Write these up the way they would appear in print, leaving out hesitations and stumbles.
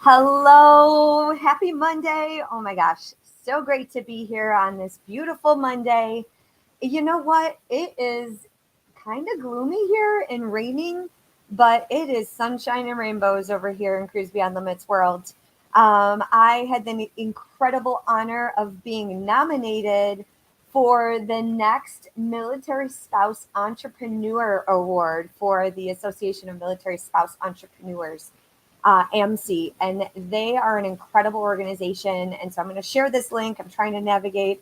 Hello, happy Monday. Oh my gosh, so great to be here on this beautiful Monday. You know what? It is kind of gloomy here and raining, but it is sunshine and rainbows over here in Cruise Beyond Limits world. I had the incredible honor of being nominated for the next Military Spouse Entrepreneur Award for the Association of Military Spouse Entrepreneurs, AMC, and they are an incredible organization. And so I'm going to share this link. I'm trying to navigate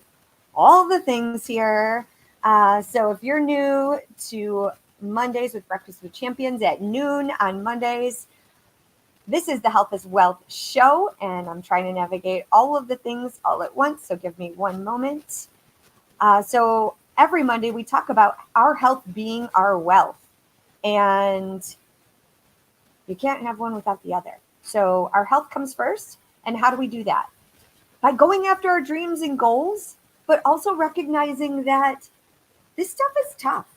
all the things here. So if you're new to Mondays with Breakfast with Champions at noon on Mondays, this is the Health is Wealth show, and I'm trying to navigate all of the things all at once. So give me one moment. So every Monday we talk about our health being our wealth, and you can't have one without the other. So our health comes first. And how do we do that? By going after our dreams and goals, but also recognizing that this stuff is tough.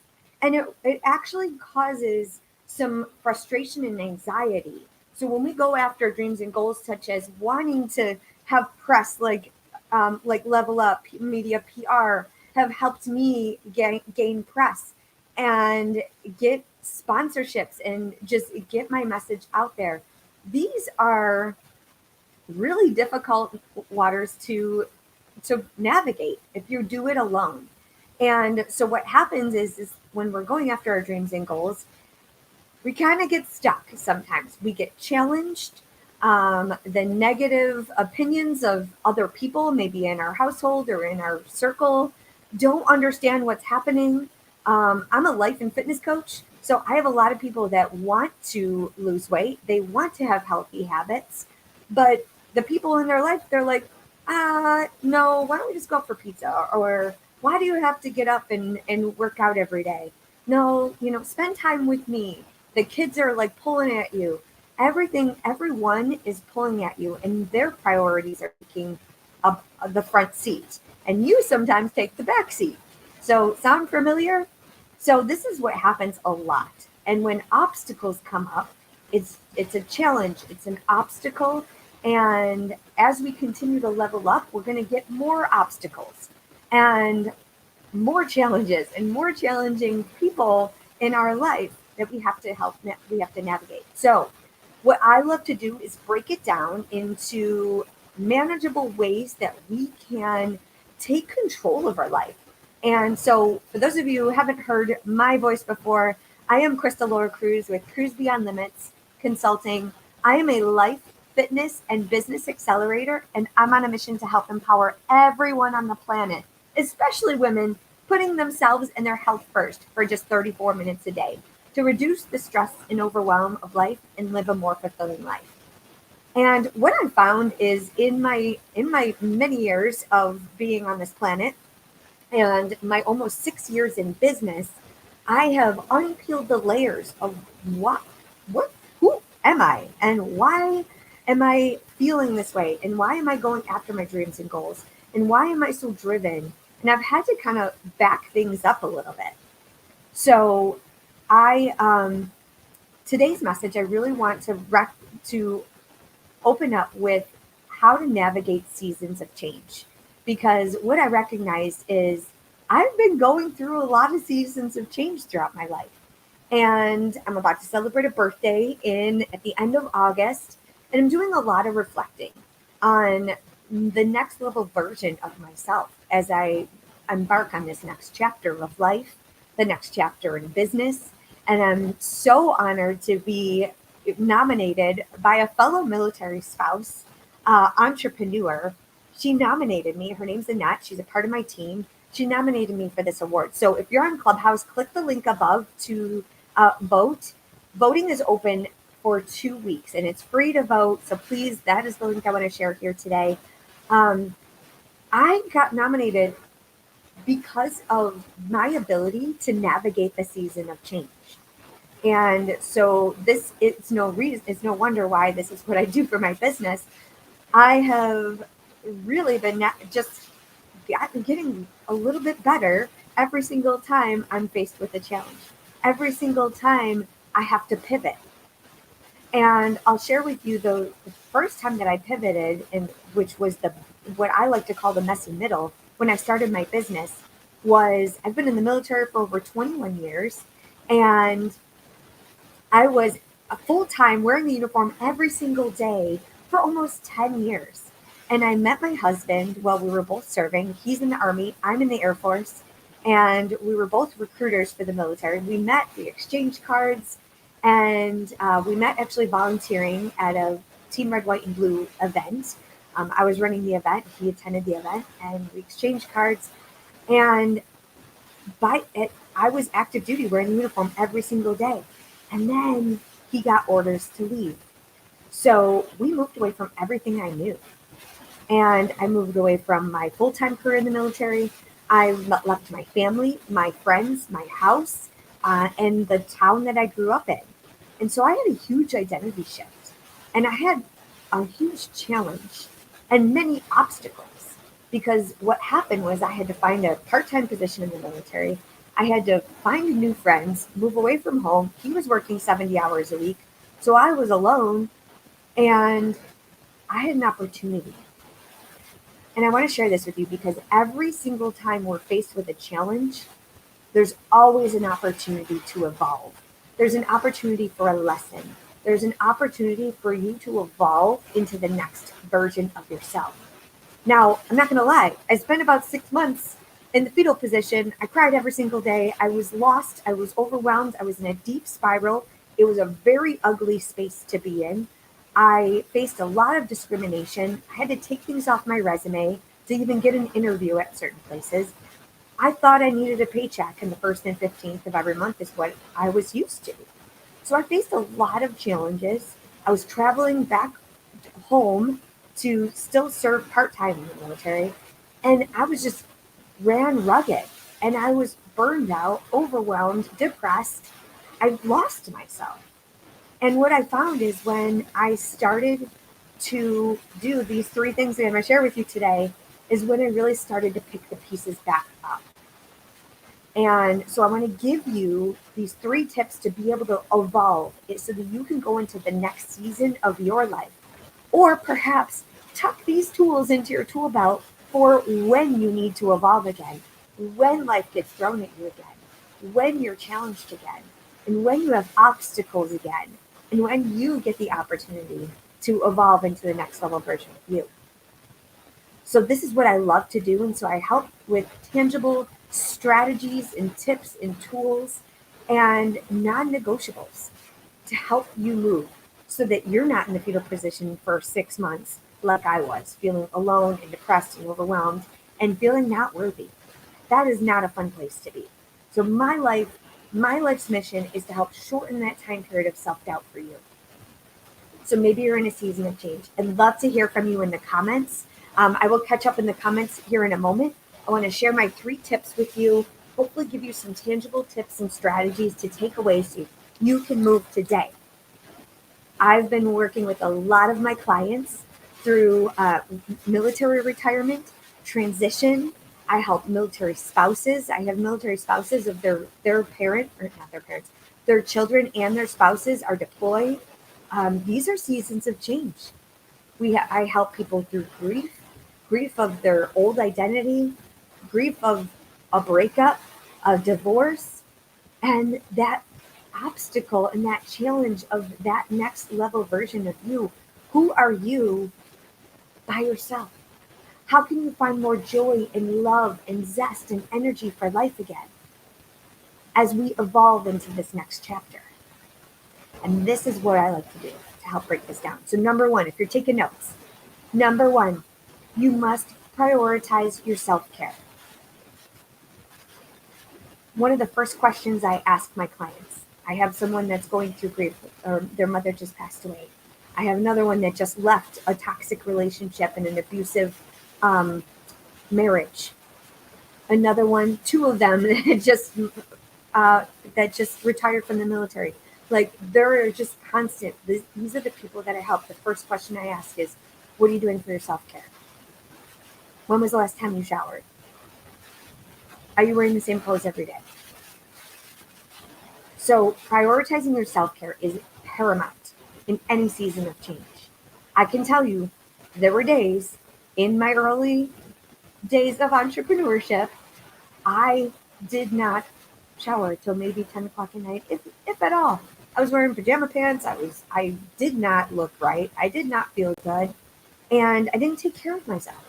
And it actually causes some frustration and anxiety. So when we go after dreams and goals, such as wanting to have press like Level Up Media PR have helped me gain press and get sponsorships and just get my message out there. These are really difficult waters to navigate if you do it alone. And so what happens is when we're going after our dreams and goals, we kind of get stuck sometimes. We get challenged. The negative opinions of other people, maybe in our household or in our circle, don't understand what's happening. I'm a life and fitness coach, so I have a lot of people that want to lose weight. They want to have healthy habits, but the people in their life, they're like, no, why don't we just go for pizza? Or why do you have to get up and work out every day? No, spend time with me. The kids are like pulling at you. Everyone is pulling at you, and their priorities are taking up the front seat. And you sometimes take the back seat. So sound familiar? So this is what happens a lot. And when obstacles come up, it's a challenge, it's an obstacle. And as we continue to level up, we're going to get more obstacles and more challenges and more challenging people in our life that we have to navigate. So what I love to do is break it down into manageable ways that we can take control of our life. And so for those of you who haven't heard my voice before, I am Krista Laura Cruz with Cruise Beyond Limits Consulting. I am a life, fitness, and business accelerator, and I'm on a mission to help empower everyone on the planet, especially women, putting themselves and their health first for just 34 minutes a day to reduce the stress and overwhelm of life and live a more fulfilling life. And what I found is in my many years of being on this planet and my almost 6 years in business, I have unpeeled the layers of who am I and why am I feeling this way? And why am I going after my dreams and goals? And why am I so driven? And I've had to kind of back things up a little bit. So today's message, I really want to open up with how to navigate seasons of change. Because what I recognized is I've been going through a lot of seasons of change throughout my life. And I'm about to celebrate a birthday at the end of August. And I'm doing a lot of reflecting on the next level version of myself as I embark on this next chapter of life, the next chapter in business. And I'm so honored to be nominated by a fellow military spouse, entrepreneur. She nominated me. Her name's Annette. She's a part of my team. She nominated me for this award. So if you're on Clubhouse, click the link above to vote. Voting is open for 2 weeks and it's free to vote. So please, that is the link I want to share here today. I got nominated because of my ability to navigate the season of change. And so it's no wonder why this is what I do for my business. I have really been just getting a little bit better every single time I'm faced with a challenge. Every single time I have to pivot. And I'll share with you the first time that I pivoted, and which was the what I like to call the messy middle when I started my business, was I've been in the military for over 21 years, and I was a full time wearing the uniform every single day for almost 10 years. And I met my husband while we were both serving. He's in the Army, I'm in the Air Force, and we were both recruiters for the military. We met, we exchanged cards, and we met actually volunteering at a Team Red, White, and Blue event. I was running the event, he attended the event, and we exchanged cards. And by it, I was active duty wearing the uniform every single day. And then he got orders to leave. So we moved away from everything I knew. And I moved away from my full time career in the military. I left my family, my friends, my house, and the town that I grew up in. And so I had a huge identity shift. And I had a huge challenge and many obstacles because what happened was I had to find a part time position in the military. I had to find new friends, move away from home. He was working 70 hours a week. So I was alone and I had an opportunity. And I want to share this with you because every single time we're faced with a challenge, there's always an opportunity to evolve. There's an opportunity for a lesson. There's an opportunity for you to evolve into the next version of yourself. Now, I'm not going to lie. I spent about 6 months in the fetal position. I cried every single day. I was lost. I was overwhelmed. I was in a deep spiral. It was a very ugly space to be in. I faced a lot of discrimination. I had to take things off my resume to even get an interview at certain places. I thought I needed a paycheck, and the 1st and 15th of every month is what I was used to. So I faced a lot of challenges. I was traveling back home to still serve part time in the military, and I was just ran rugged, and I was burned out, overwhelmed, depressed. I lost myself. And what I found is when I started to do these three things that I'm going to share with you today, is when I really started to pick the pieces back up. And so I want to give you these 3 tips to be able to evolve it so that you can go into the next season of your life. Or perhaps tuck these tools into your tool belt for when you need to evolve again, when life gets thrown at you again, when you're challenged again, and when you have obstacles again, and when you get the opportunity to evolve into the next level version of you. So this is what I love to do. And so I help with tangible strategies and tips and tools and non-negotiables to help you move so that you're not in the fetal position for 6 months like I was, feeling alone and depressed and overwhelmed and feeling not worthy. That is not a fun place to be. So my life's mission is to help shorten that time period of self-doubt for you. So maybe you're in a season of change. I'd love to hear from you in the comments. I will catch up in the comments here in a moment. I want to share my 3 tips with you, hopefully give you some tangible tips and strategies to take away so you can move today. I've been working with a lot of my clients through military retirement, transition. I help military spouses. I have military spouses of their parent, or not their parents, their children and their spouses are deployed. These are seasons of change. I help people through grief of their old identity, grief of a breakup, a divorce, and that obstacle and that challenge of that next level version of you. Who are you by yourself? How can you find more joy and love and zest and energy for life again as we evolve into this next chapter? And this is what I like to do to help break this down. So number 1, if you're taking notes, number 1, you must prioritize your self-care. One of the first questions I ask my clients, I have someone that's going through grief, or their mother just passed away. I have another one that just left a toxic relationship and an abusive marriage. Another one, 2 of them that just retired from the military. Like, they're just constant. These are the people that I help. The first question I ask is, what are you doing for your self-care? When was the last time you showered? Are you wearing the same clothes every day? So prioritizing your self-care is paramount in any season of change. I can tell you there were days in my early days of entrepreneurship, I did not shower till maybe 10 o'clock at night, if at all. I was wearing pajama pants. I did not look right. I did not feel good. And I didn't take care of myself.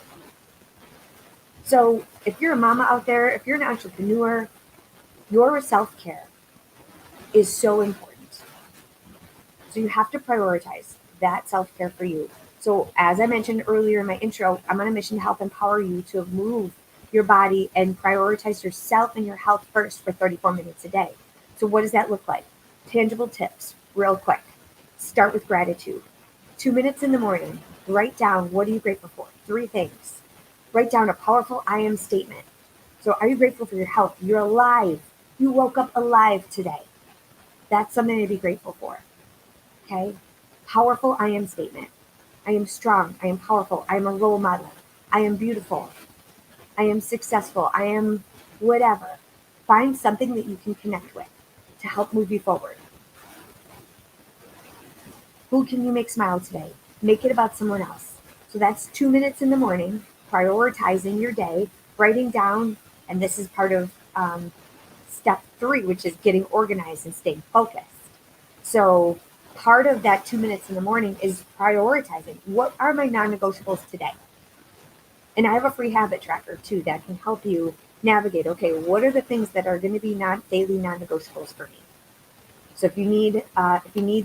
So if you're a mama out there, if you're an entrepreneur, your self-care is so important. So you have to prioritize that self-care for you. So as I mentioned earlier in my intro, I'm on a mission to help empower you to move your body and prioritize yourself and your health first for 34 minutes a day. So what does that look like? Tangible tips, real quick. Start with gratitude. 2 minutes in the morning, write down what are you grateful for? 3 things. Write down a powerful I am statement. So are you grateful for your health? You're alive. You woke up alive today. That's something to be grateful for. Okay? Powerful I am statement. I am strong. I am powerful. I am a role model. I am beautiful. I am successful. I am whatever. Find something that you can connect with to help move you forward. Who can you make smile today? Make it about someone else. So that's 2 minutes in the morning, prioritizing your day, writing down, and this is part of step 3, which is getting organized and staying focused. So part of that 2 minutes in the morning is prioritizing. What are my non-negotiables today? And I have a free habit tracker too that can help you navigate. Okay, what are the things that are going to be not daily non-negotiables for me? So if you need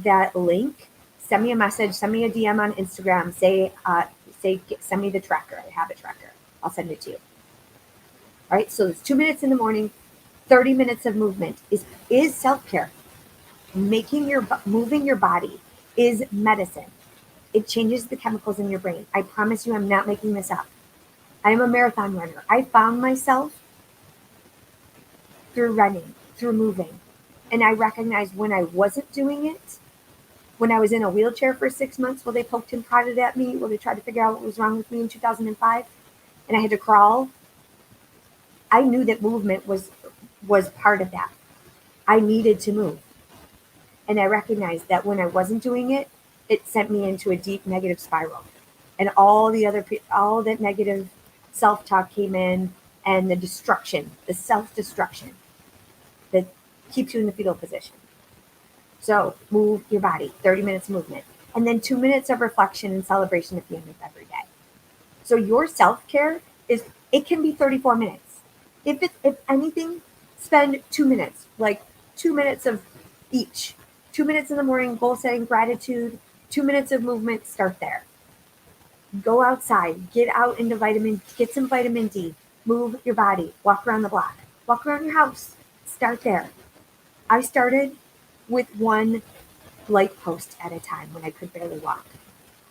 that link, send me a message, send me a DM on Instagram. Send me the tracker, the habit tracker. I'll send it to you. All right. So it's 2 minutes in the morning, 30 minutes of movement is self care. Moving your body is medicine. It changes the chemicals in your brain. I promise you, I'm not making this up. I am a marathon runner. I found myself through running, through moving. And I recognized when I wasn't doing it, when I was in a wheelchair for 6 months while they poked and prodded at me, while they tried to figure out what was wrong with me in 2005, and I had to crawl, I knew that movement was part of that. I needed to move. And I recognized that when I wasn't doing it, it sent me into a deep negative spiral. And all that negative self-talk came in, and the self-destruction that keeps you in the fetal position. So move your body, 30 minutes movement, and then 2 minutes of reflection and celebration at the end of every day. So your self-care it can be 34 minutes. If anything, spend 2 minutes, like 2 minutes of each. 2 minutes in the morning, goal setting, gratitude, 2 minutes of movement, start there. Go outside, get some vitamin D, move your body, walk around the block, walk around your house, start there. I started with one light post at a time when I could barely walk.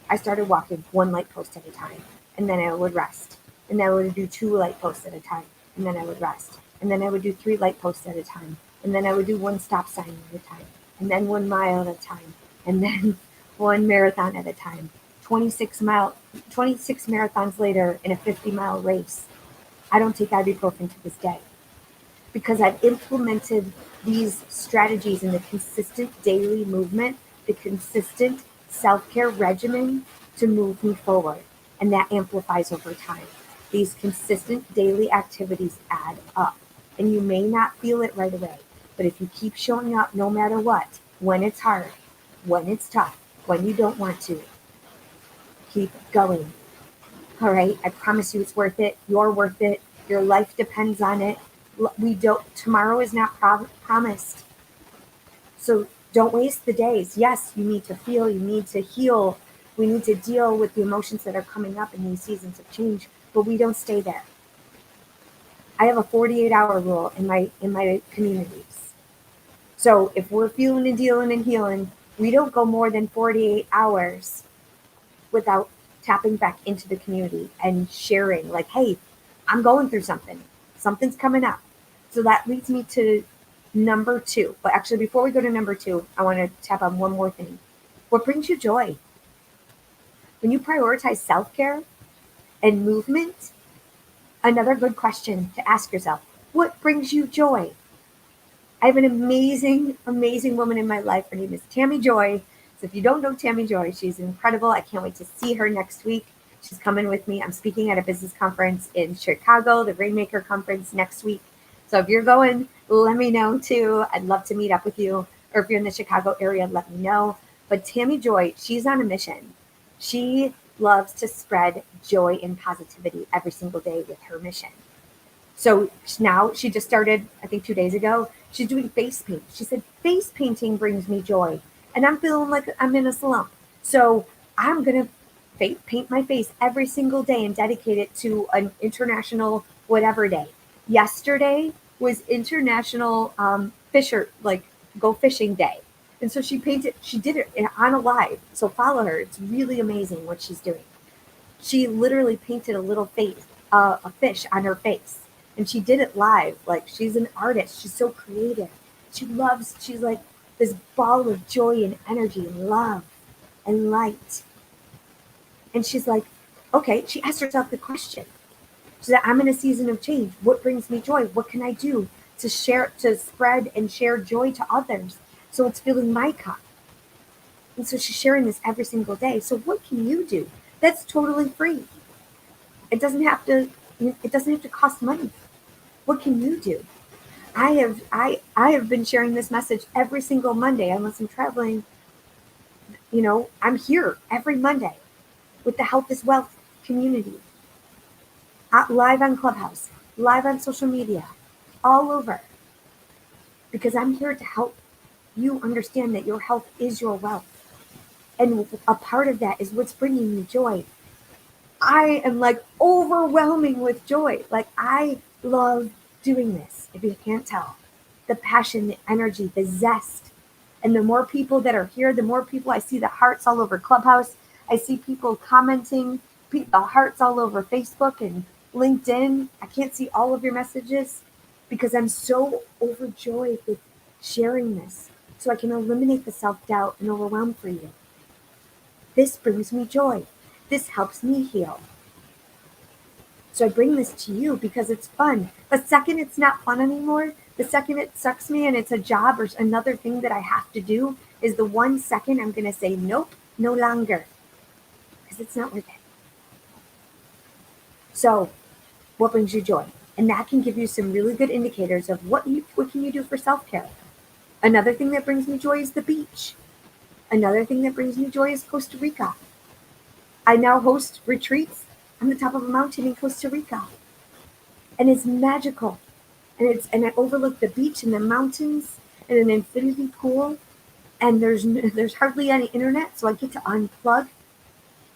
I started walking one light post at a time, and then I would rest. And then I would do 2 light posts at a time, and then I would rest. And then I would do 3 light posts at a time, and then I would do one stop sign at a time, and then 1 mile at a time, and then one marathon at a time. 26 marathons later in a 50-mile race. I don't take ibuprofen to this day because I've implemented these strategies in the consistent daily movement, the consistent self-care regimen to move me forward. And that amplifies over time. These consistent daily activities add up. And you may not feel it right away, but if you keep showing up no matter what, when it's hard, when it's tough, when you don't want to, keep going. All right. I promise you it's worth it. You're worth it. Your life depends on it. Tomorrow is not promised. So don't waste the days. Yes, you need to feel, you need to heal. We need to deal with the emotions that are coming up in these seasons of change, but we don't stay there. I have a 48-hour rule in my communities. So if we're feeling and dealing and healing, we don't go more than 48 hours without tapping back into the community and sharing like, hey, I'm going through something. Something's coming up. So that leads me to number 2. But actually, before we go to number 2, I want to tap on one more thing. What brings you joy? When you prioritize self-care and movement, Another good question to ask yourself, what brings you joy? I have an amazing, amazing woman in my life. Her name is Tammy Joy. So if you don't know Tammy Joy, she's incredible. I can't wait to see her next week. She's coming with me. I'm speaking at a business conference in Chicago, the Rainmaker Conference next week. So if you're going, let me know too. I'd love to meet up with you. Or if you're in the Chicago area, let me know. But Tammy Joy, she's on a mission. She loves to spread joy and positivity every single day with her mission. So now she just started, I think 2 days ago, she's doing face paint. She said, face painting brings me joy. And I'm feeling like I'm in a slump. So I'm going to paint my face every single day and dedicate it to an international whatever day. Yesterday was International Fisher, like go fishing day. And so she did it on a live. So follow her. It's really amazing what she's doing. She literally painted a little face, a fish on her face. And she did it live. Like, she's an artist. She's so creative. She's like this ball of joy and energy and love and light. And she's like, okay, she asked herself the question. She said, I'm in a season of change. What brings me joy? What can I do to spread and share joy to others? So it's filling my cup. And so she's sharing this every single day. So what can you do? That's totally free. It doesn't have to cost money. What can you do? I have been sharing this message every single Monday unless I'm traveling. I'm here every Monday with the Health is Wealth community. Live on Clubhouse, live on social media, all over. Because I'm here to help you understand that your health is your wealth. And a part of that is what's bringing me joy. I am like overwhelming with joy. Like, I love doing this, if you can't tell. The passion, the energy, the zest. And the more people that are here, the more people I see the hearts all over Clubhouse. I see people commenting, the hearts all over Facebook and LinkedIn. I can't see all of your messages because I'm so overjoyed with sharing this so I can eliminate the self-doubt and overwhelm for you. This brings me joy. This helps me heal. So I bring this to you because it's fun. The second it's not fun anymore, the second it sucks me and it's a job or another thing that I have to do, is the 1 second I'm going to say, nope, no longer. Because it's not worth it. So what brings you joy? And that can give you some really good indicators of what can you do for self-care. Another thing that brings me joy is the beach. Another thing that brings me joy is Costa Rica. I now host retreats on the top of a mountain in Costa Rica. And it's magical. And I overlook the beach and the mountains and an infinity pool. And there's hardly any internet, so I get to unplug.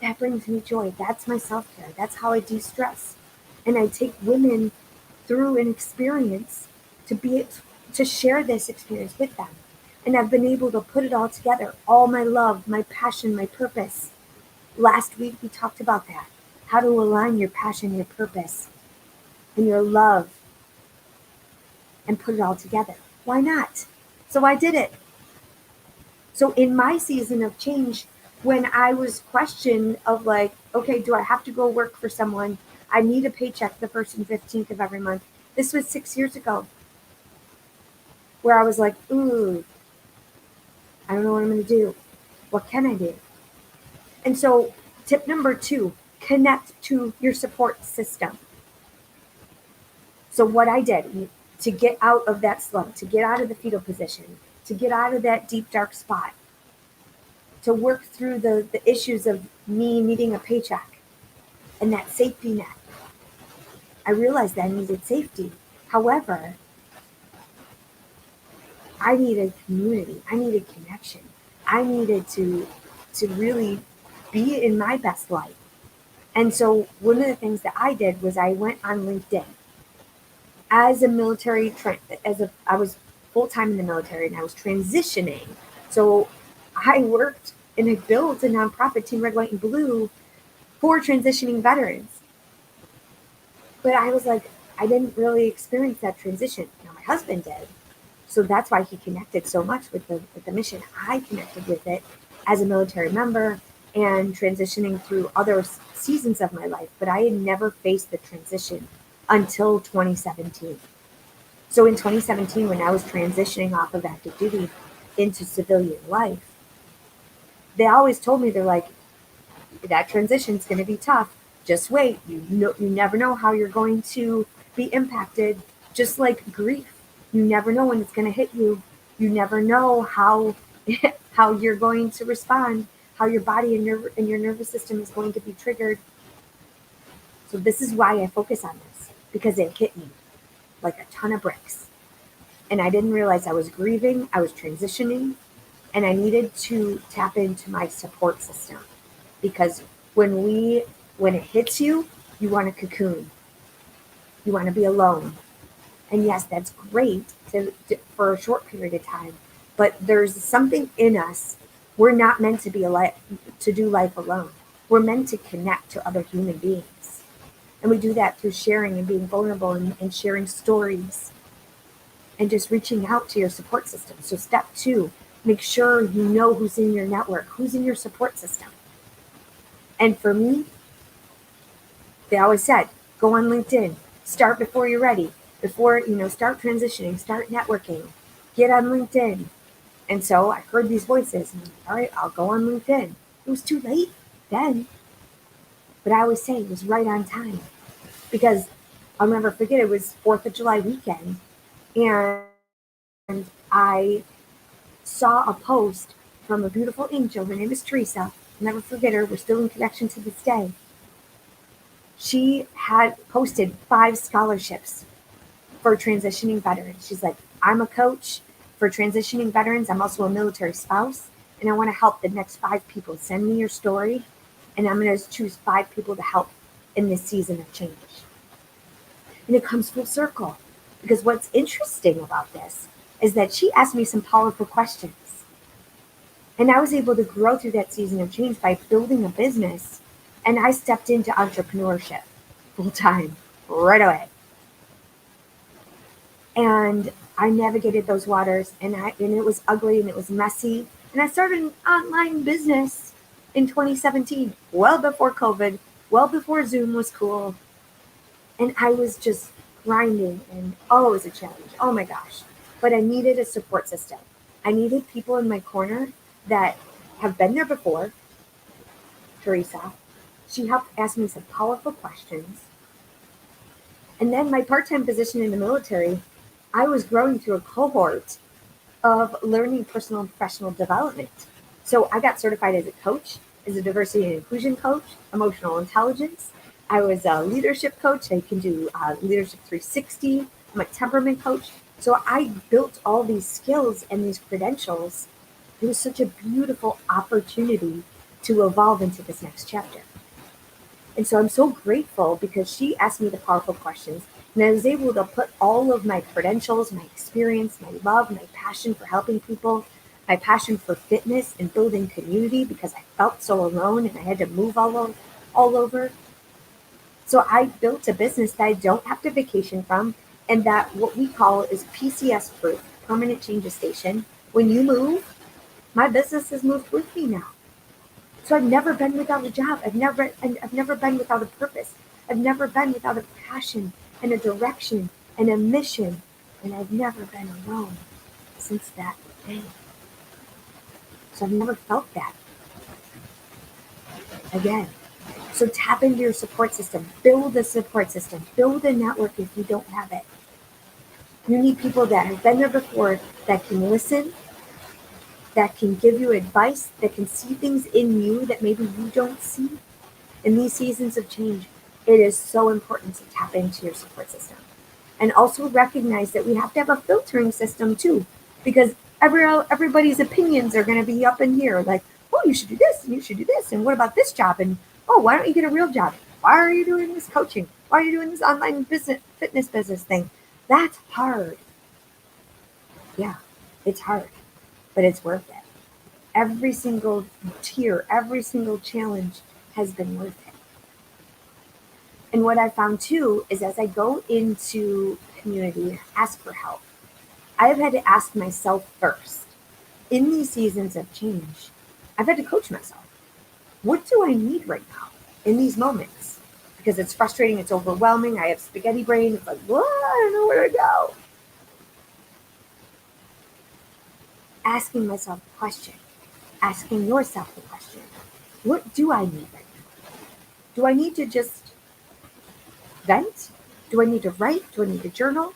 That brings me joy. That's my self-care. That's how I de-stress. And I take women through an experience to share this experience with them. And I've been able to put it all together. All my love, my passion, my purpose. Last week we talked about that. How to align your passion, your purpose, and your love and put it all together. Why not? So I did it. So in my season of change, when I was questioned of like, okay, do I have to go work for someone? I need a paycheck the 1st and 15th of every month. This was 6 years ago, where I was like, ooh, I don't know what I'm going to do. What can I do? And so tip number 2, connect to your support system. So what I did to get out of that slump, to get out of the fetal position, to get out of that deep, dark spot, to work through the issues of me needing a paycheck and that safety net. I realized that I needed safety. However, I needed community. I needed connection. I needed to really be in my best light. And so one of the things that I did was I went on LinkedIn. As a military, I was full-time in the military and I was transitioning. So I worked and I built a nonprofit, Team Red, White, and Blue, for transitioning veterans. But I was like, I didn't really experience that transition. Now my husband did. So that's why he connected so much with the mission. I connected with it as a military member and transitioning through other seasons of my life, but I had never faced the transition until 2017. So in 2017, when I was transitioning off of active duty into civilian life, they always told me, they're like, that transition's going to be tough. Just wait. You never know how you're going to be impacted. Just like grief, you never know when it's going to hit you. You never know how how you're going to respond, how your body and your nervous system is going to be triggered. So this is why I focus on this, because it hit me like a ton of bricks. And I didn't realize I was grieving, I was transitioning, and I needed to tap into my support system, because when it hits you, you want to cocoon. You want to be alone. And yes, that's great for a short period of time, but there's something in us. We're not meant to to do life alone. We're meant to connect to other human beings. And we do that through sharing and being vulnerable and sharing stories and just reaching out to your support system. So step 2, make sure you know who's in your network, who's in your support system. And for me, they always said, go on LinkedIn, start before you're ready, before, start transitioning, start networking, get on LinkedIn. And so I heard these voices, and all right, I'll go on LinkedIn. It was too late then, but I always say it was right on time, because I'll never forget, it was 4th of July weekend, and I saw a post from a beautiful angel. Her name is Teresa. I'll never forget her. We're still in connection to this day. She had posted 5 scholarships for transitioning veterans. She's like, I'm a coach for transitioning veterans. I'm also a military spouse, and I want to help the next 5 people. Send me your story, and I'm going to choose 5 people to help in this season of change. And it comes full circle, because what's interesting about this is that she asked me some powerful questions. And I was able to grow through that season of change by building a business. And I stepped into entrepreneurship full time right away. And I navigated those waters, and it was ugly and it was messy. And I started an online business in 2017, well before COVID, well before Zoom was cool. And I was just grinding, and it was a challenge. Oh my gosh. But I needed a support system. I needed people in my corner that have been there before. Teresa, she helped ask me some powerful questions. And then my part-time position in the military, I was growing through a cohort of learning personal and professional development. So I got certified as a coach, as a diversity and inclusion coach, emotional intelligence. I was a leadership coach. I can do Leadership 360. I'm a temperament coach. So I built all these skills and these credentials. It was such a beautiful opportunity to evolve into this next chapter. And so I'm so grateful, because she asked me the powerful questions, and I was able to put all of my credentials, my experience, my love, my passion for helping people, my passion for fitness and building community, because I felt so alone and I had to move all over. So I built a business that I don't have to vacation from, and that what we call is PCS proof, permanent changes station. When you move, my business has moved with me now. So I've never been without a job. I've never been without a purpose. I've never been without a passion and a direction and a mission. And I've never been alone since that day. So I've never felt that again. So tap into your support system. Build a support system. Build a network if you don't have it. You need people that have been there before, that can listen, that can give you advice, that can see things in you that maybe you don't see. In these seasons of change, it is so important to tap into your support system. And also recognize that we have to have a filtering system too, because everybody's opinions are going to be up in here. Like, oh, you should do this, and you should do this, and what about this job? And oh, why don't you get a real job? Why are you doing this coaching? Why are you doing this online fitness business thing? That's hard. Yeah, it's hard, but it's worth it. Every single tier, every single challenge has been worth it. And what I found too is, as I go into community and ask for help, I have had to ask myself first. In these seasons of change, I've had to coach myself. What do I need right now in these moments? because it's frustrating, it's overwhelming. I have spaghetti brain. It's like, what? I don't know where to go. Asking myself the question, asking yourself the question, what do I need right now? Do I need to just vent? Do I need to write? Do I need to journal?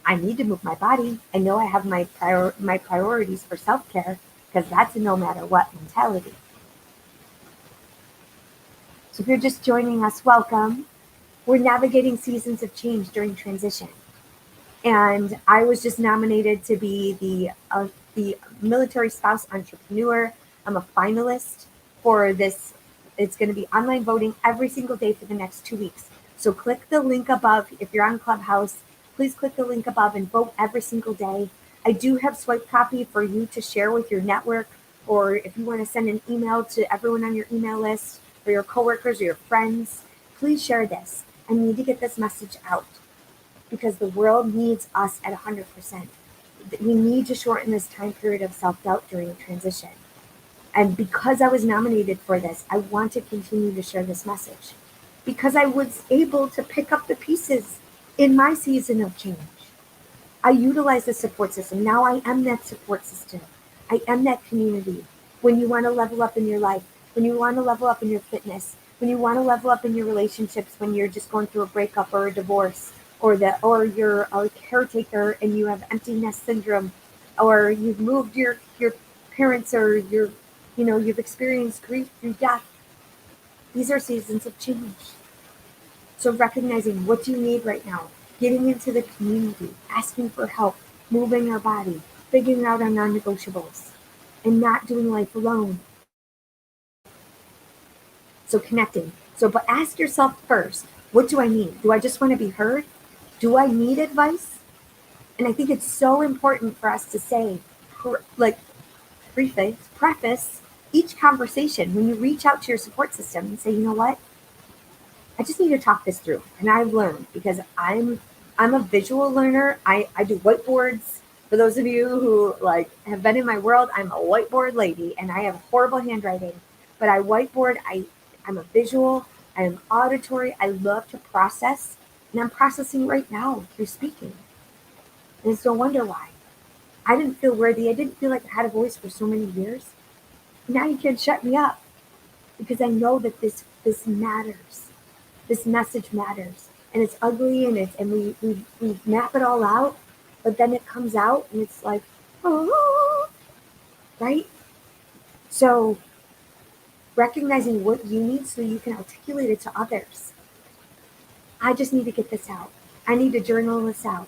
I need to move my body. I know I have my priorities for self-care because that's a no matter what mentality. So if you're just joining us, welcome. We're navigating seasons of change during transition. And I was just nominated to be the military spouse entrepreneur. I'm a finalist for this. It's going to be online voting every single day for the next 2 weeks. So click the link above. If you're on Clubhouse, please click the link above and vote every single day. I do have swipe copy for you to share with your network, or if you want to send an email to everyone on your email list, or your coworkers or your friends, please share this. I need to get this message out because the world needs us at 100%. We need to shorten this time period of self-doubt during transition. And because I was nominated for this, I want to continue to share this message because I was able to pick up the pieces in my season of change. I utilize the support system. Now I am that support system. I am that community. When you want to level up in your life, when you want to level up in your fitness, when you want to level up in your relationships, when you're just going through a breakup or a divorce, or you're a caretaker and you have empty nest syndrome, or you've moved your parents, or you've experienced grief through death. These are seasons of change. So recognizing what do you need right now, getting into the community, asking for help, moving our body, figuring out our non-negotiables, and not doing life alone. So connecting. But ask yourself first, what do I need? Do I just want to be heard? Do I need advice? And I think it's so important for us to say, like, preface each conversation when you reach out to your support system and say, you know what? I just need to talk this through. And I've learned because I'm a visual learner. I do whiteboards. For those of you who have been in my world, I'm a whiteboard lady and I have horrible handwriting. But I whiteboard, I'm a visual, I'm auditory, I love to process. And I'm processing right now through speaking. And it's no wonder why. I didn't feel worthy. I didn't feel like I had a voice for so many years. Now you can't shut me up because I know that this matters. This message matters, and it's ugly, and we map it all out, but then it comes out and it's like, oh, right? So recognizing what you need so you can articulate it to others. I just need to get this out. I need to journal this out.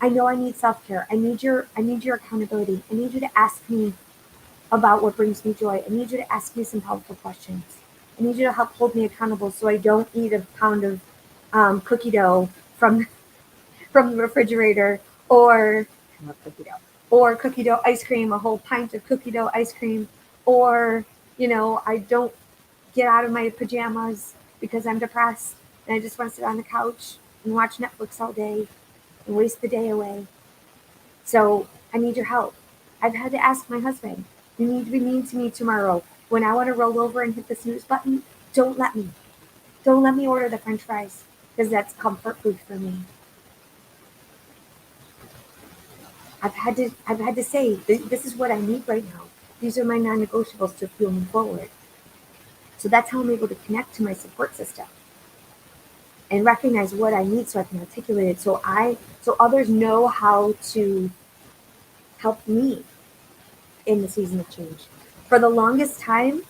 I know I need self-care. I need your accountability. I need you to ask me about what brings me joy. I need you to ask me some helpful questions. I need you to help hold me accountable so I don't eat a pound of cookie dough from the refrigerator, or cookie dough ice cream, a whole pint of cookie dough ice cream, or I don't get out of my pajamas because I'm depressed and I just want to sit on the couch and watch Netflix all day and waste the day away. So I need your help. I've had to ask my husband, you need to be mean to me tomorrow. When I want to roll over and hit the snooze button, don't let me. Don't let me order the french fries because that's comfort food for me. I've had to say, this is what I need right now. These are my non-negotiables to fuel me forward. So that's how I'm able to connect to my support system and recognize what I need so I can articulate it so others know how to help me in the season of change. For the longest time,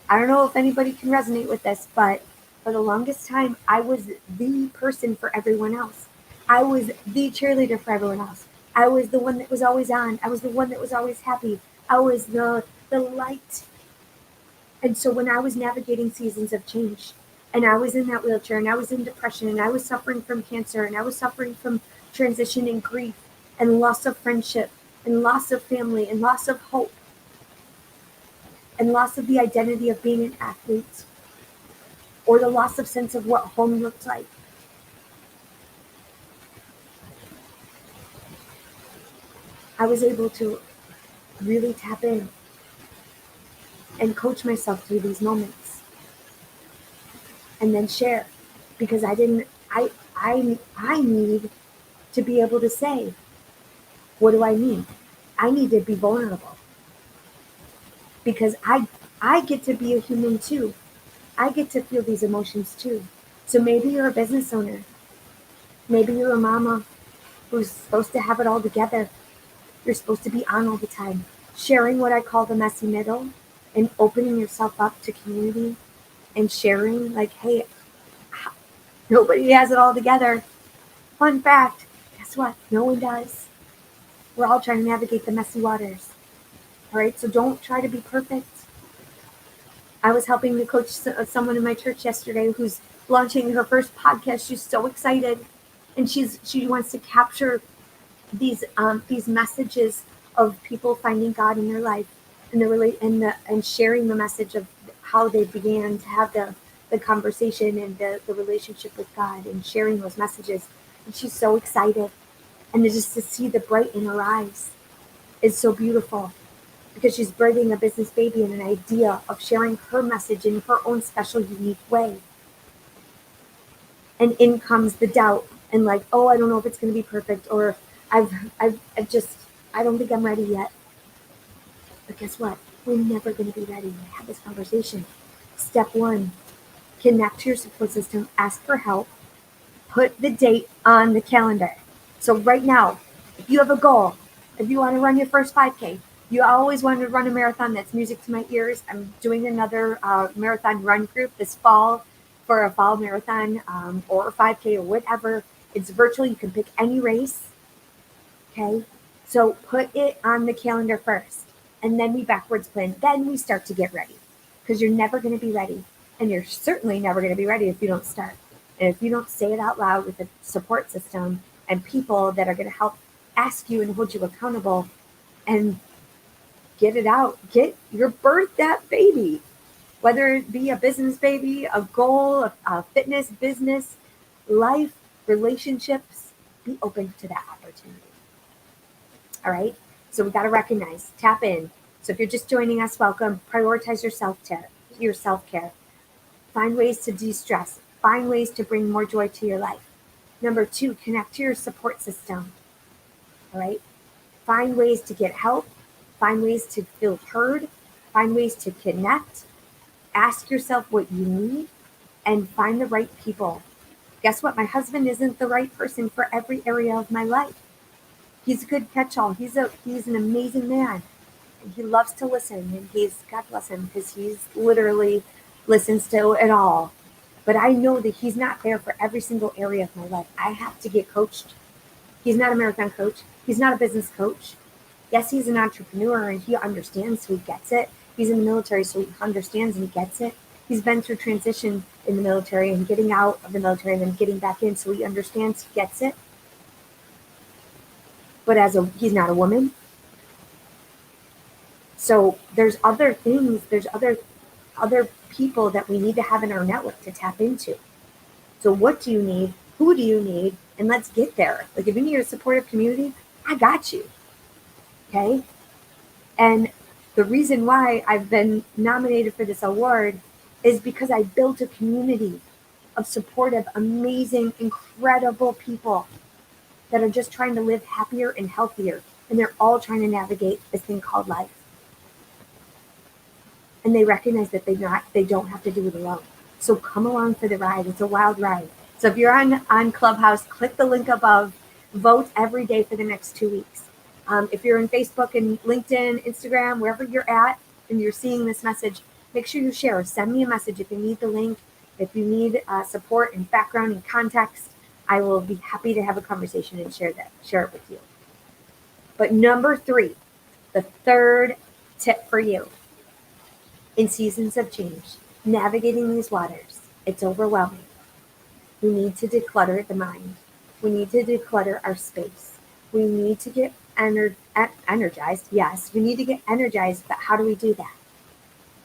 I don't know if anybody can resonate with this, but for the longest time, I was the person for everyone else. I was the cheerleader for everyone else. I was the one that was always on. I was the one that was always happy. I was the light. And so when I was navigating seasons of change, and I was in that wheelchair, and I was in depression, and I was suffering from cancer, and I was suffering from transition and grief, and loss of friendship, and loss of family, and loss of hope, and loss of the identity of being an athlete, or the loss of sense of what home looked like. I was able to really tap in and coach myself through these moments. and then share, because I need to be able to say, what do I need? I need to be vulnerable, because I get to be a human too. I get to feel these emotions too. So maybe you're a business owner. Maybe you're a mama who's supposed to have it all together. You're supposed to be on all the time. Sharing what I call the messy middle, and opening yourself up to community and sharing, like, hey, nobody has it all together. Fun fact, guess what? No one does. We're all trying to navigate the messy waters. All right, so don't try to be perfect. I was helping to coach someone in my church yesterday who's launching her first podcast. She's so excited, and she wants to capture these messages of people finding God in their life, and and sharing the message of how they began to have the conversation and the relationship with God, and sharing those messages. And she's so excited, and just to see the bright in her eyes is so beautiful, because she's birthing a business baby and an idea of sharing her message in her own special, unique way. And in comes the doubt and, like, oh, I don't know if it's going to be perfect, or I've just, I don't think I'm ready yet. But guess what? We're never going to be ready to have this conversation. Step one, connect to your support system, ask for help, put the date on the calendar. So right now, if you have a goal, if you want to run your first 5K, you always wanted to run a marathon, that's music to my ears. I'm doing another marathon run group this fall for a fall marathon, or a 5K or whatever. It's virtual. You can pick any race. Okay. So put it on the calendar first, and then we backwards plan. Then we start to get ready, because you're never going to be ready. And you're certainly never going to be ready if you don't start. And if you don't say it out loud with a support system and people that are going to help ask you and hold you accountable and get it out, get your birth that baby, whether it be a business baby, a goal, a fitness, business, life, relationships, be open to that opportunity. All right. So we got to recognize, tap in. So if you're just joining us, welcome. Prioritize your self-care. Find ways to de-stress. Find ways to bring more joy to your life. Number 2, connect to your support system. All right. Find ways to get help. Find ways to feel heard. Find ways to connect. Ask yourself what you need, and find the right people. Guess what? My husband isn't the right person for every area of my life. He's a good catch-all. He's an amazing man. And he loves to listen, and God bless him, because he's literally listens to it all. But I know that he's not there for every single area of my life. I have to get coached. He's not a marathon coach. He's not a business coach. Yes, he's an entrepreneur, and he understands, so he gets it. He's in the military, so he understands and he gets it. He's been through transition in the military and getting out of the military and then getting back in, so he understands, he gets it. But he's not a woman. So there's other things, there's other people that we need to have in our network to tap into. So what do you need? Who do you need? And let's get there. Like, if you need a supportive community, I got you. Okay? And the reason why I've been nominated for this award is because I built a community of supportive, amazing, incredible people that are just trying to live happier and healthier. And they're all trying to navigate this thing called life. And they recognize that they don't have to do it alone. So come along for the ride. It's a wild ride. So if you're on Clubhouse, click the link above. Vote every day for the next 2 weeks. If you're in Facebook and LinkedIn, Instagram, wherever you're at, and you're seeing this message, make sure you share. Send me a message if you need the link. If you need support and background and context, I will be happy to have a conversation and share it with you. But number 3, the third tip for you. In seasons of change, navigating these waters, it's overwhelming. We need to declutter the mind. We need to declutter our space. We need to get energized. Yes, we need to get energized, but how do we do that?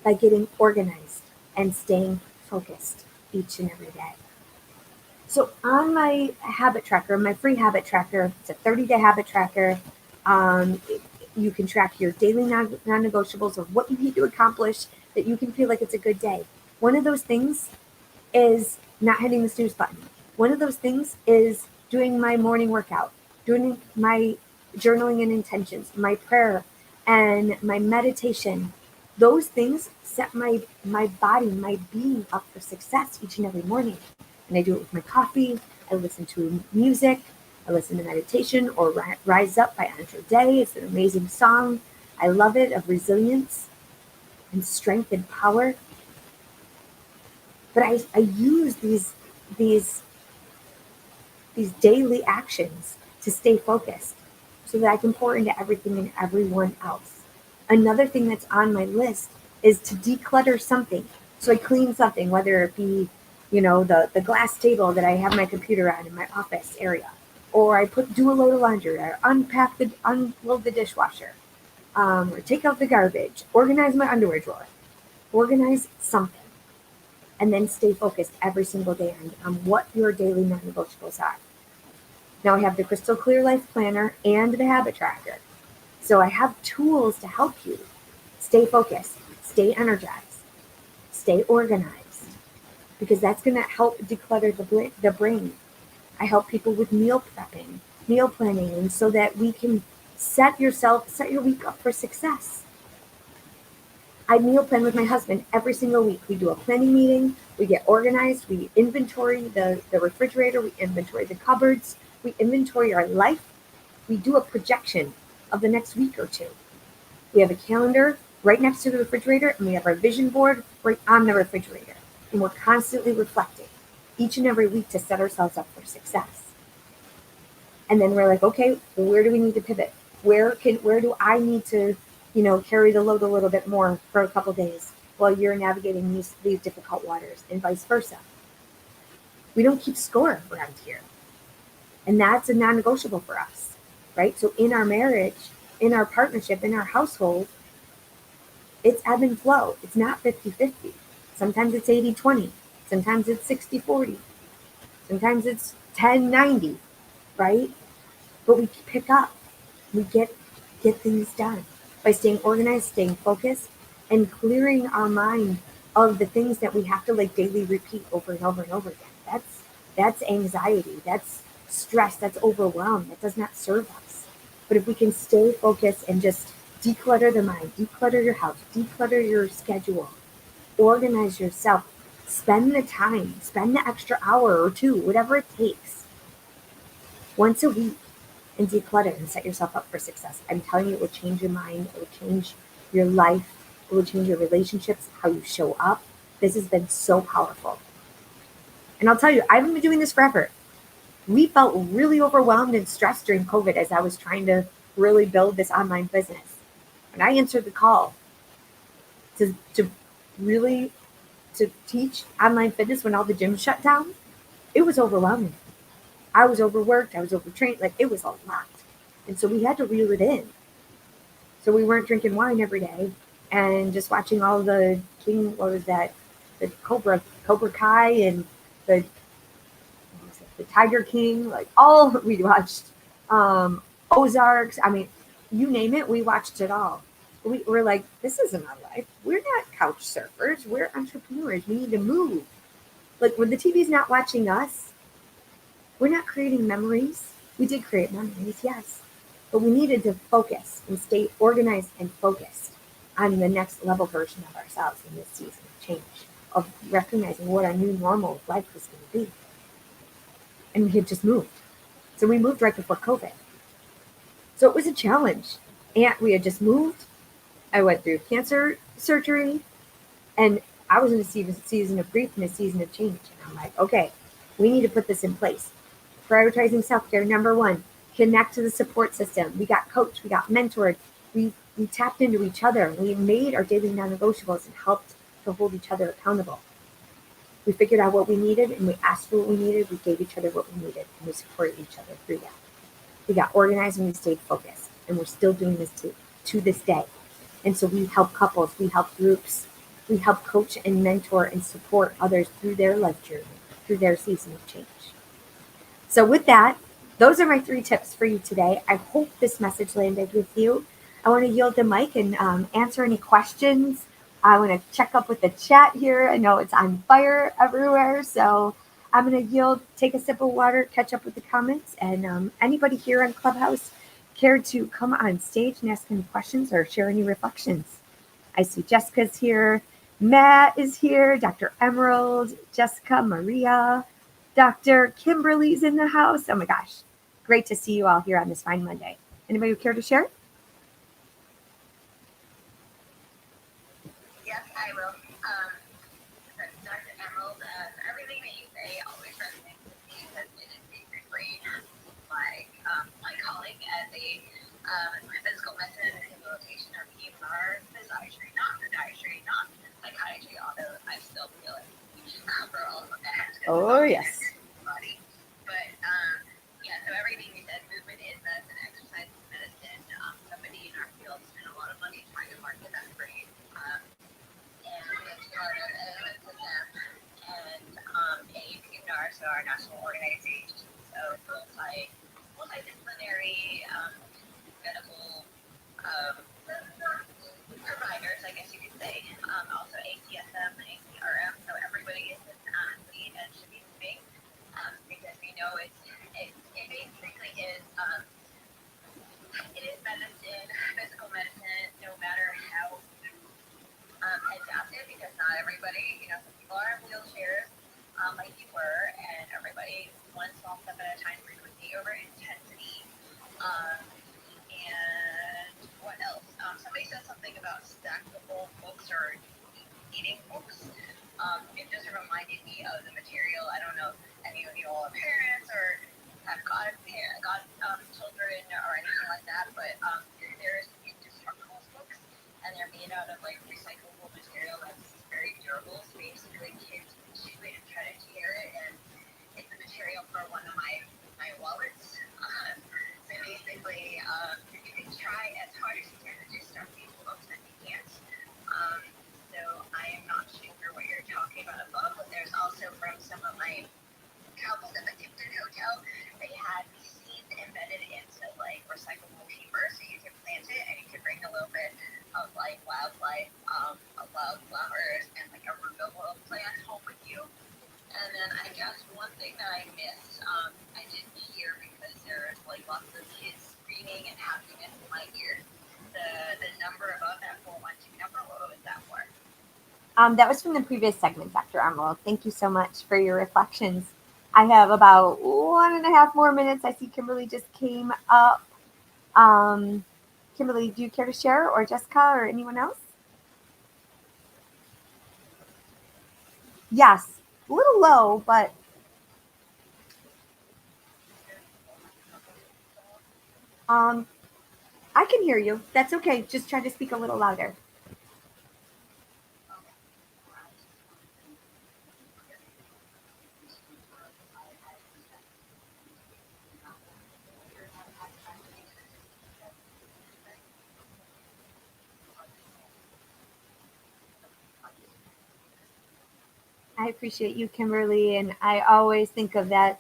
By getting organized and staying focused each and every day. So on my habit tracker, my free habit tracker, it's a 30-day habit tracker. You can track your daily non-negotiables of what you need to accomplish that you can feel like it's a good day. One of those things is not hitting the snooze button. One of those things is doing my morning workout, doing my journaling and intentions, my prayer, and my meditation. Those things set my body, my being up for success each and every morning. And I do it with my coffee. I listen to music. I listen to meditation or Rise Up by Andra Day. It's an amazing song. I love it, of resilience and strength and power. But I use these daily actions to stay focused so that I can pour into everything and everyone else. Another thing that's on my list is to declutter something. So I clean something, whether it be, the glass table that I have my computer on in my office area, or I do a load of laundry, or unload the dishwasher, or take out the garbage, organize my underwear drawer, organize something, and then stay focused every single day on what your daily non-negotiables are. Now I have the Crystal Clear Life Planner and the Habit Tracker. So I have tools to help you stay focused, stay energized, stay organized, because that's going to help declutter the brain. I help people with meal prepping, meal planning, and so that we can set your week up for success. I meal plan with my husband every single week. We do a planning meeting, we get organized, we inventory the refrigerator, we inventory the cupboards, we inventory our life, we do a projection of the next week or two. We have a calendar right next to the refrigerator, and we have our vision board right on the refrigerator. And we're constantly reflecting each and every week to set ourselves up for success. And then we're like, okay, well, where do we need to pivot? Where do I need to, carry the load a little bit more for a couple days while you're navigating these difficult waters, and vice versa. We don't keep score around here. And that's a non-negotiable for us, right? So in our marriage, in our partnership, in our household, it's ebb and flow. It's not 50-50. Sometimes it's 80-20. Sometimes it's 60-40. Sometimes it's 10-90, right? But we pick up. We get things done by staying organized, staying focused, and clearing our mind of the things that we have to daily repeat over and over and over again. That's anxiety. That's stress. That's overwhelm. That does not serve us. But if we can stay focused and just declutter the mind, declutter your house, declutter your schedule, organize yourself, spend the time, spend the extra hour or two, whatever it takes, once a week, and declutter and set yourself up for success. I'm telling you, it will change your mind. It will change your life. It will change your relationships, how you show up. This has been so powerful. And I'll tell you, I haven't been doing this forever. We felt really overwhelmed and stressed during COVID as I was trying to really build this online business. When I answered the call to teach online fitness when all the gyms shut down, it was overwhelming. I was overworked. I was overtrained. It was a lot. And so we had to reel it in. So we weren't drinking wine every day and just watching all the the Cobra Kai and the Tiger King, all we watched, Ozarks. I mean, you name it, we watched it all. We're like, this isn't our life. We're not couch surfers. We're entrepreneurs. We need to move. When the TV's not watching us, we're not creating memories. We did create memories, yes. But we needed to focus and stay organized and focused on the next level version of ourselves in this season of change, of recognizing what our new normal life was going to be. And we had just moved. So we moved right before COVID. So it was a challenge. And we had just moved. I went through cancer surgery. And I was in a season of grief and a season of change. And I'm like, okay, we need to put this in place. Prioritizing self-care, number one. Connect to the support system. We got coached. We got mentored. We tapped into each other. We made our daily non-negotiables and helped to hold each other accountable. We figured out what we needed, and we asked for what we needed. We gave each other what we needed, and we supported each other through that. We got organized, and we stayed focused, and we're still doing this to this day. And so we help couples, we help groups, we help coach and mentor and support others through their life journey, through their season of change. So with that, those are my 3 tips for you today. I hope this message landed with you. I want to yield the mic and answer any questions I want to check up with the chat here. I know it's on fire everywhere, so I'm going to yield, take a sip of water, catch up with the comments, and anybody here on Clubhouse care to come on stage and ask any questions or share any reflections? I see Jessica's here, Matt is here, Dr. Emerald, Jessica, Maria, Dr. Kimberly's in the house. Oh my gosh, great to see you all here on this fine Monday. Anybody who care to share? Yes, I will. Dr. Emerald, everything that you say always resonates with me because it is basically my calling as a physical medicine and rehabilitation or PMR, physiatry, not psychiatry, although I still feel like we should cover all of that. Oh, yes. Body. But yeah, so everything you said, movement is medicine, exercise is medicine. Somebody in our field spent a lot of money trying to market that phrase. And it's part of NSSM and APNR, so our national organization, so multidisciplinary medical providers, I guess you could say. Also ACSM and ACRM, so everybody is on lead and should be moving because we know it basically is it is medicine, physical medicine, no matter how adapted, because not everybody, some people are in wheelchairs like you were, and everybody one small step at a time, frequency over intensity. And what else? Somebody said something about stackable books or eating books. It just reminded me of the material. I don't know if any of you all are parents or have got children or anything like that, but there's indestructible books, and they're made out of like recyclable material that's very durable. So basically, kids chew it and try to tear it, and it's the material for one of my wallets. So basically, you can try as hard as you can to destruct these books, and you can't. So I am not sure what you're talking about above, but there's also from some of my couples at the Tipton Hotel, they had seeds embedded into like recyclable paper, so you can plant it and you can bring a little bit of like wildlife, wildflowers, and like a renewable plant home with you. And then I guess one thing that I missed, I didn't hear because there's like lots of kids screaming and happiness in my ears. The number above that 412 number, what was that for? That was from the previous segment, Dr. Emerald. Thank you so much for your reflections. I have about 1.5 more minutes. I see Kimberly just came up. Kimberly, do you care to share, or Jessica, or anyone else? Yes, a little low, but I can hear you. That's okay. Just try to speak a little louder. I appreciate you, Kimberly, and I always think of that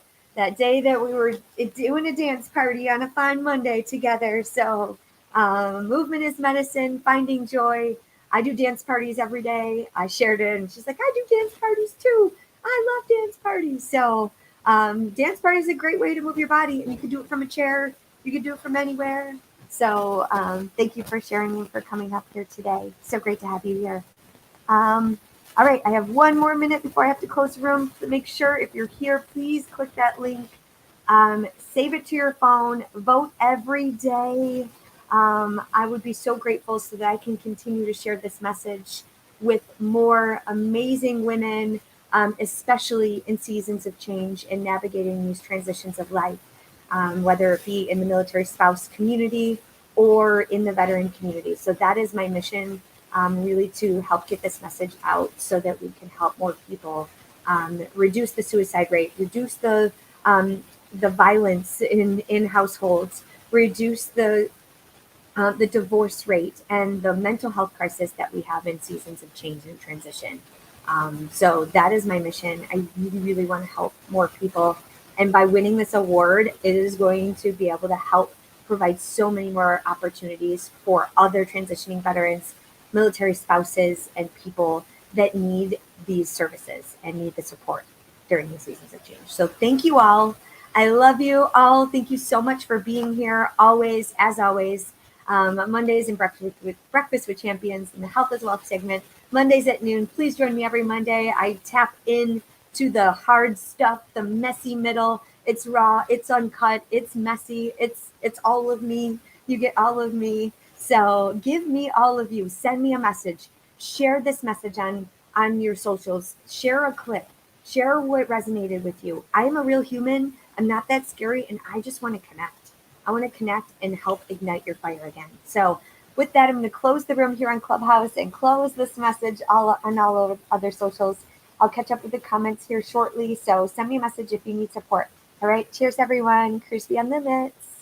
day that we were doing a dance party on a fine Monday together. So movement is medicine, finding joy. I do dance parties every day. I shared it, and she's like, I do dance parties too. I love dance parties. So dance party is a great way to move your body, and you can do it from a chair. You can do it from anywhere. So thank you for sharing and for coming up here today. So great to have you here. All right, I have 1 more minute before I have to close the room. So make sure if you're here, please click that link. Save it to your phone. Vote every day. I would be so grateful so that I can continue to share this message with more amazing women, especially in seasons of change and navigating these transitions of life, whether it be in the military spouse community or in the veteran community. So that is my mission. Really to help get this message out so that we can help more people reduce the suicide rate, reduce the violence in households, reduce the divorce rate, and the mental health crisis that we have in seasons of change and transition. So that is my mission. I really, really want to help more people. And by winning this award, it is going to be able to help provide so many more opportunities for other transitioning veterans, military spouses and people that need these services and need the support during the seasons of change. So thank you all. I love you all. Thank you so much for being here always, as always. Mondays and Breakfast with Champions in the Health is Wealth segment. Mondays at noon. Please join me every Monday. I tap in to the hard stuff, the messy middle. It's raw, it's uncut, it's messy, it's all of me. You get all of me. So give me all of you. Send me a message. Share this message on your socials. Share a clip. Share what resonated with you. I am a real human. I'm not that scary, and I just want to connect. I want to connect and help ignite your fire again. So with that, I'm going to close the room here on Clubhouse and close this message on all of other socials. I'll catch up with the comments here shortly. So send me a message if you need support. All right. Cheers, everyone. Cruise beyond limits.